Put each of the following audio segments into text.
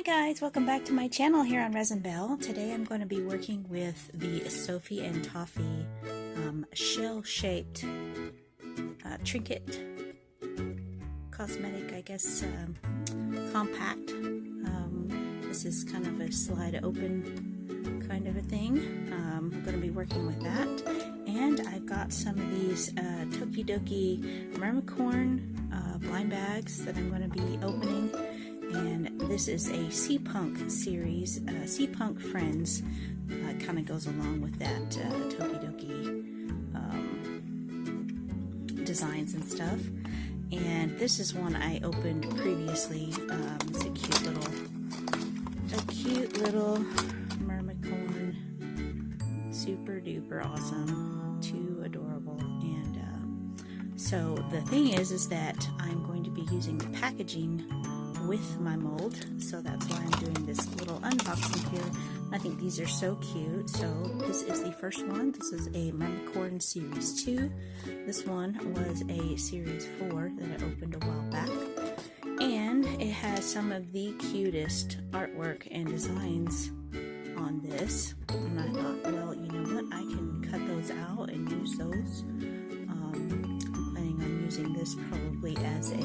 guys, welcome back to my channel here on Resin Bell. Today I'm going to be working with the Sophie&Toffee shell-shaped trinket cosmetic, I guess, compact. This is kind of a slide open kind of a thing. I'm going to be working with that. And I've got some of these Tokidoki Mermicorn Blind Bags that I'm going to be opening. And this is a Sea Punk series. Sea Punk Friends kind of goes along with that Tokidoki designs and stuff. And this is one I opened previously. It's a cute little Mermicorn, super duper awesome, too adorable. And so the thing is that I'm going to be using the packaging with my mold, so that's why I'm doing this little unboxing here. I think these are so cute. So this is the first one. This is a Mermicorn Series 2. This one was a Series 4 that I opened a while back. And it has some of the cutest artwork and designs on this. And I thought, well, you know what? I can cut those out and use those. I'm planning on using this probably as a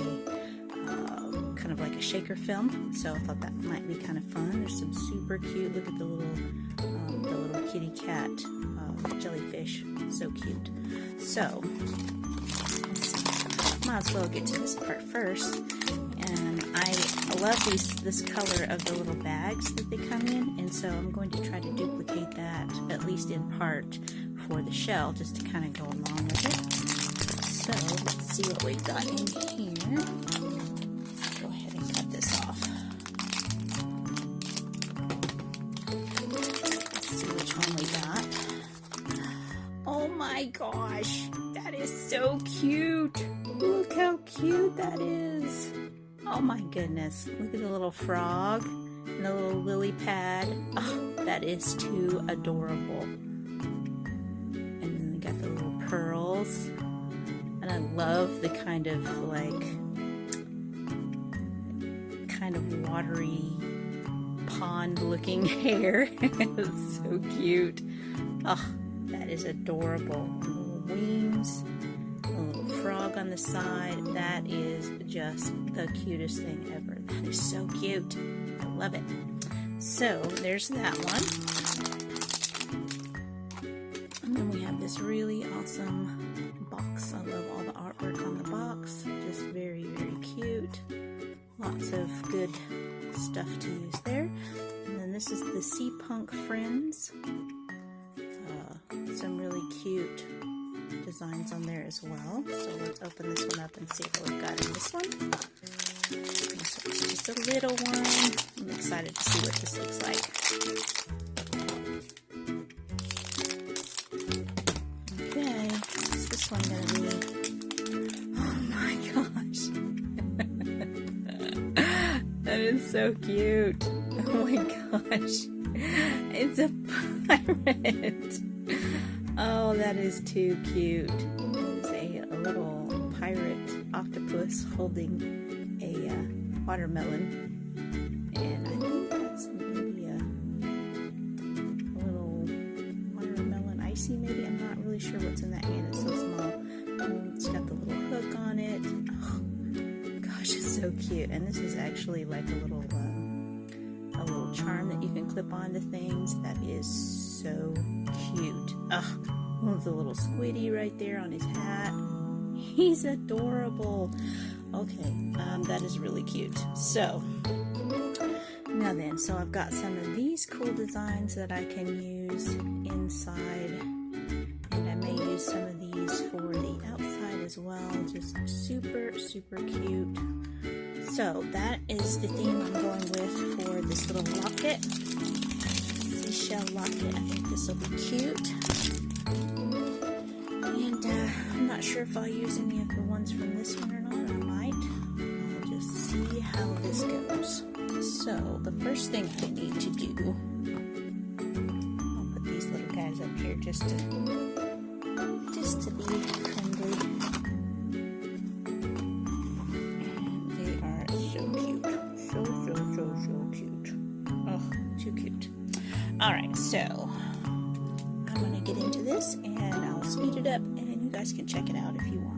kind of like a shaker film, so I thought that might be kind of fun. There's some super cute, look at the little kitty cat jellyfish, so cute. So let's see. Might as well get to this part first. And I love this color of the little bags that they come in, and so I'm going to try to duplicate that, at least in part, for the shell, just to kind of go along with it. So let's see what we've got in here. Go ahead and cut this off. Let's see which one we got. Oh my gosh, that is so cute. Look how cute that is. Oh my goodness, look at the little frog and the little lily pad. Oh, that is too adorable. And then we got the little pearls. And I love the kind of watery pond looking hair. It's so cute. Oh, that is adorable. And the little wings, a little frog on the side. That is just the cutest thing ever. That is so cute. I love it. So there's that one. And then we have this really awesome box. I love all the artwork on the box. Just very, very cute. Lots of good stuff to use there. And then this is the Sea Punk Friends. Some really cute designs on there as well. So let's open this one up and see what we've got in this one. So it's just a little one. I'm excited to see what this looks like. Okay, what's this one gonna be? Oh my gosh. That is so cute. Oh my gosh. It's a pirate. Oh, that is too cute. It's a little pirate octopus holding a watermelon. And I think that's maybe a little watermelon icy, maybe. I'm not really sure what's in that hand. It's so small. It's got the little hook on it. Oh, gosh, it's so cute. And this is actually like a little charm that you can clip onto things. That is so cute. Ugh, the little squiddy right there on his hat. He's adorable. Okay, that is really cute. So now then, so I've got some of these cool designs that I can use inside, and I may use some of these for the outside as well. Just super, super cute. So that is the theme I'm going with for this little locket. Seashell locket. I think this will be cute. And I'm not sure if I'll use any of the ones from this one or not. I might. I'll just see how this goes. So the first thing I need to do, I'll put these little guys up here just to be friendly. And they are so cute. So cute. Alright, so I'm going to get into this and I'll speed it up and you guys can check it out if you want.